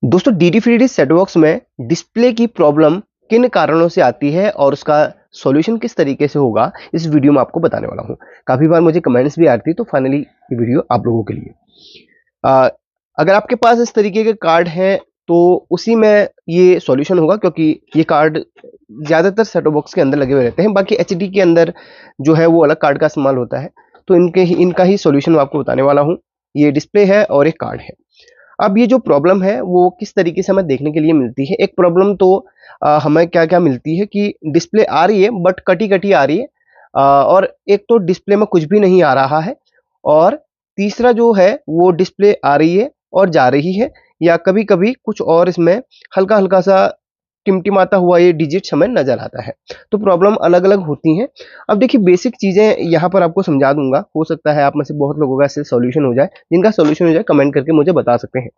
दोस्तों DD free D set box में display की प्रॉब्लम किन कारणों से आती है और उसका सॉल्यूशन किस तरीके से होगा इस वीडियो में आपको बताने वाला हूं। काफ़ी बार मुझे कमेंट्स भी आती है, तो फाइनली ये वीडियो आप लोगों के लिए। अ, अगर आपके पास इस तरीके के कार्ड हैं तो उसी में ये सॉल्यूशन होगा, क्योंकि ये कार्ड ज़्यादातर सेट बॉक्स के अंदर लगे हुए रहते हैं। बाकी एचडी के अंदर जो है वो अलग कार्ड का इस्तेमाल होता है, तो इनका ही सॉल्यूशन मैं आपको बताने वाला हूँ। ये डिस्प्ले है और एक कार्ड है। अब ये जो प्रॉब्लम है वो किस तरीके से हमें देखने के लिए मिलती है। एक प्रॉब्लम तो हमें क्या-क्या मिलती है कि डिस्प्ले आ रही है बट कटी-कटी आ रही है, और एक तो डिस्प्ले में कुछ भी नहीं आ रहा है, और तीसरा जो है वो डिस्प्ले आ रही है और जा रही है, या कभी-कभी कुछ और इसमें हल्का-हल्का सा टिमटिमाता हुआ ये डिजिट्स हमें नज़र आता है। तो प्रॉब्लम अलग-अलग होती हैं। अब देखिए बेसिक चीज़ें यहाँ पर आपको समझा दूँगा, हो सकता है आप में से बहुत लोगों का इससे सॉल्यूशन हो जाए। जिनका सॉल्यूशन हो जाए कमेंट करके मुझे बता सकते हैं।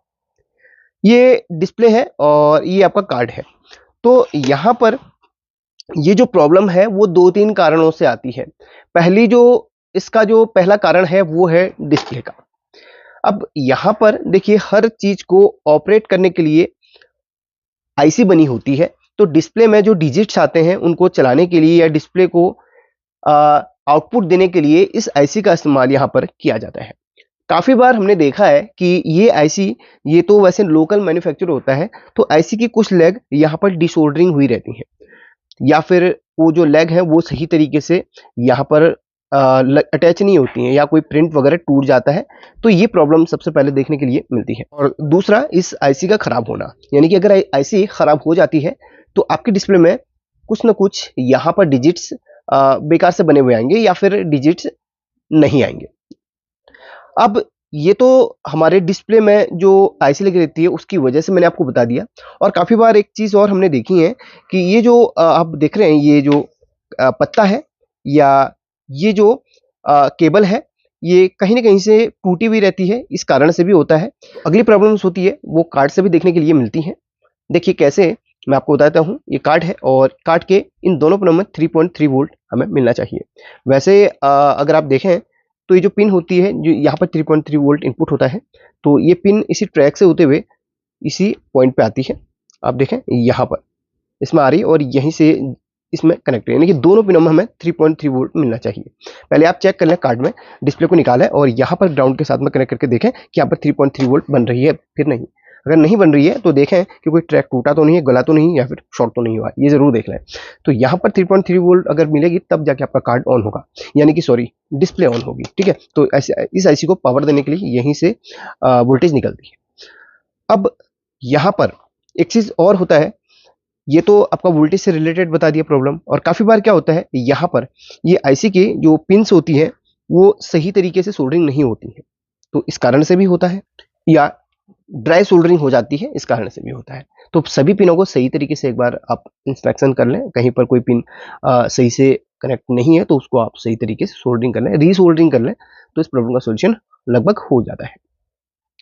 ये डिस्प्ले है और ये आपका कार्ड है। तो यहाँ पर ये जो प्रॉब्लम है वो 2-3 कारणों से आती है। इसका जो पहला कारण है वो है डिस्प्ले का। अब यहाँ पर देखिए हर चीज़ को ऑपरेट करने के लिए आईसी बनी होती है, तो डिस्प्ले में जो डिजिट्स आते हैं उनको चलाने के लिए या डिस्प्ले को आउटपुट देने के लिए इस आईसी का इस्तेमाल यहाँ पर किया जाता है। काफ़ी बार हमने देखा है कि ये आईसी, ये तो वैसे लोकल मैन्युफैक्चर होता है, तो आईसी की कुछ लेग यहाँ पर डिसऑर्डरिंग हुई रहती है, या फिर वो जो लेग है वो सही तरीके से यहाँ पर अटैच नहीं होती हैं, या कोई प्रिंट वगैरह टूट जाता है। तो ये प्रॉब्लम सबसे पहले देखने के लिए मिलती है। और दूसरा इस आईसी का खराब होना, यानी कि अगर आईसी खराब हो जाती है तो आपके डिस्प्ले में कुछ ना कुछ यहाँ पर डिजिट्स बेकार से बने हुए आएंगे, या फिर डिजिट्स नहीं आएंगे। अब ये तो हमारे डिस्प्ले में जो आईसी लगी रहती है उसकी वजह से मैंने आपको बता दिया। और काफ़ी बार एक चीज़ और हमने देखी है कि ये जो आप देख रहे हैं, ये जो पत्ता है या ये जो केबल है, ये कहीं न कहीं से टूटी हुई रहती है, इस कारण से भी होता है। अगली प्रॉब्लम्स होती है वो कार्ड से भी देखने के लिए मिलती हैं। देखिए कैसे, मैं आपको बताता हूँ। ये कार्ड है और कार्ड के इन दोनों पिनों में 3.3 वोल्ट हमें मिलना चाहिए। वैसे अगर आप देखें तो ये जो पिन होती है, जो यहाँ पर 3.3 वोल्ट इनपुट होता है, तो ये पिन इसी ट्रैक से होते हुए इसी पॉइंट पे आती है। आप देखें यहाँ पर इसमें आ रही है और यहीं से इसमें कनेक्ट है, यानी कि दोनों पिनों में हमें 3.3 वोल्ट मिलना चाहिए। पहले आप चेक कर लें, कार्ड में डिस्प्ले को निकालें और यहाँ पर ग्राउंड के साथ में कनेक्ट करके देखें कि यहाँ पर 3.3 वोल्ट बन रही है, फिर नहीं। अगर नहीं बन रही है तो देखें कि कोई ट्रैक टूटा तो नहीं है, गला तो नहीं, या फिर शॉर्ट तो नहीं हुआ, ये जरूर देख लें। तो यहाँ पर 3.3 वोल्ट अगर मिलेगी तब जाके आपका कार्ड ऑन होगा, यानी कि सॉरी डिस्प्ले ऑन होगी। ठीक है, तो ऐसे इस आईसी को पावर देने के लिए यहीं से वोल्टेज निकलती है। अब यहाँ पर एक चीज और होता है, ये तो आपका वोल्टेज से रिलेटेड बता दिया प्रॉब्लम। और काफ़ी बार क्या होता है, यहाँ पर ये आईसी की जो पिन्स होती हैं वो सही तरीके से सोल्डरिंग नहीं होती है, तो इस कारण से भी होता है, या ड्राई सोल्डरिंग हो जाती है, इस कारण से भी होता है। तो सभी पिनों को सही तरीके से एक बार आप इंस्पेक्शन कर लें। कहीं पर कोई पिन सही से कनेक्ट नहीं है तो उसको आप सही तरीके से सोल्डरिंग कर लें, रीसोल्डरिंग कर लें, तो इस प्रॉब्लम का सोल्यूशन लगभग हो जाता है।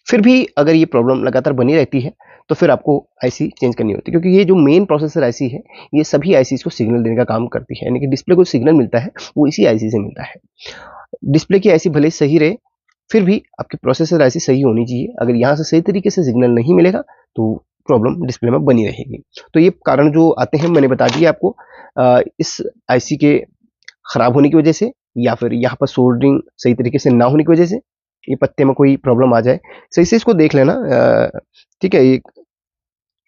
फिर भी अगर ये प्रॉब्लम लगातार बनी रहती है तो फिर आपको आईसी चेंज करनी होती है, क्योंकि ये जो मेन प्रोसेसर आईसी है ये सभी आईसीज को सिग्नल देने का काम करती है, यानी कि डिस्प्ले को सिग्नल मिलता है वो इसी आईसी से मिलता है। डिस्प्ले की आईसी भले सही रहे, फिर भी आपकी प्रोसेसर आईसी सही होनी चाहिए। अगर यहाँ से सही तरीके से सिग्नल नहीं मिलेगा तो प्रॉब्लम डिस्प्ले में बनी रहेगी। तो ये कारण जो आते हैं मैंने बता दिया आपको, इस आईसी के खराब होने की वजह से, या फिर यहाँ पर सोल्डरिंग सही तरीके से ना होने की वजह से, ये पत्ते में कोई प्रॉब्लम आ जाए, सही से इसको देख लेना। ठीक है, ये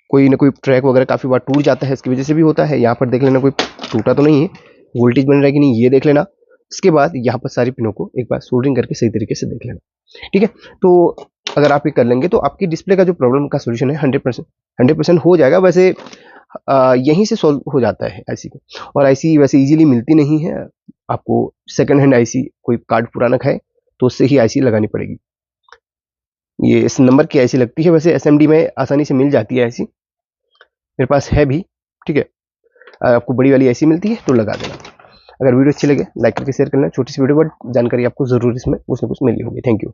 कोई ना कोई ट्रैक वगैरह काफ़ी बार टूट जाता है, इसकी वजह से भी होता है। यहाँ पर देख लेना कोई टूटा तो नहीं है, वोल्टेज बन रहा है कि नहीं, ये देख लेना। इसके बाद यहाँ पर सारी पिनों को एक बार सोल्डरिंग करके सही तरीके से देख लेना। ठीक है, तो अगर आप ये कर लेंगे तो आपकी डिस्प्ले का जो प्रॉब्लम का सोल्यूशन है 100% हो जाएगा। वैसे यहीं से सॉल्व हो जाता है आईसी को, और आईसी वैसे इजीली मिलती नहीं है आपको। सेकंड हैंड आईसी कोई कार्ड पुराना खाए तो उससे ही आईसी लगानी पड़ेगी। ये इस नंबर की आईसी लगती है, वैसे एसएमडी में आसानी से मिल जाती है आईसी, मेरे पास है भी। ठीक है, आपको बड़ी वाली आईसी मिलती है तो लगा देना। अगर वीडियो अच्छी लगे लाइक करके शेयर करना। छोटी सी वीडियो बट जानकारी आपको जरूर इसमें कुछ ना कुछ मिली होगी। Thank you.